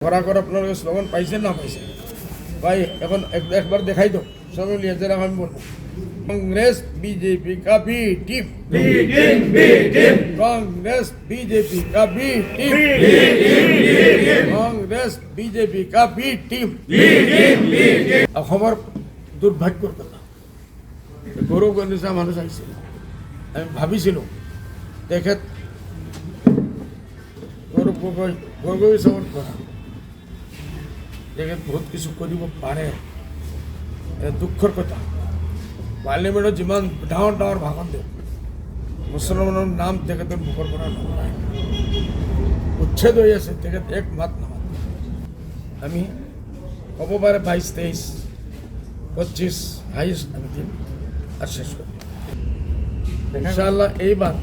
খরাকর আপনারা স্লোগান পাইছেন না পাইছেন ভাই এখন একবার দেখাই তো সবাই নিয়ে যারা আমি বলবো कांग्रेस बीजेपी का भी टीम कांग्रेस बीजेपी का भी टीम कांग्रेस बीजेपी का भी टीम আমার দুর্ভাগ্যের কথা গৌরবগঞ্জ নিচা মানুষ আইছিল আমি ভাবিছিলাম দেখে গৌরব গগৈ সবর করা দেখে বহুত কিছু কৰিব পাৰে দুঃখৰ কথা পাৰ্লিমেণ্টত যিমান ডাঙৰ ডাঙৰ ভাষণ দিওঁ মুছলমানৰ নাম তেখেতৰ মুখৰ পৰা নকৰাই উচ্ছেদ হৈ আছে তেখেত এক মাত নামাত আমি হ'ব পাৰে 22, 23, 25 হাইষ্ট আমি দিম আর শেষ করি ইনশাআল্লাহ এইবার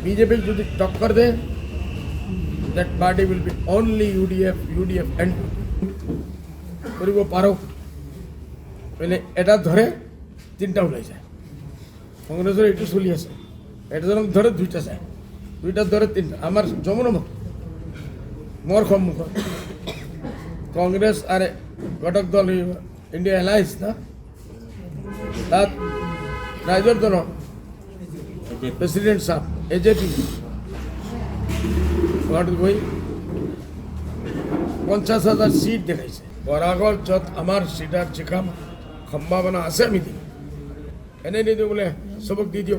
বিজেপি যদি টক্কর দেয় that party will be only UDF and করিব পারো বলে এটা ধরে তিনটা ওলাই যায় কংগ্রেসের একটু চলি আছে এটা যেন ধরে দুইটা যায় দুইটা ধরে তিনটা আমার যমুনা মত মোর সম্মুখ কংগ্রেস আর ঘটক দল ইন্ডিয়া এলায়েন্স না তাত রাইজর দল প্রেসিডেন্ট সাহেব এজেপি গই 50,000 সিট দেখাইছে বরাগর যত আমার সিটার যেখান সম্ভাবনা আছে আমি দিই এনে নিদিও বলে সবক দি দিও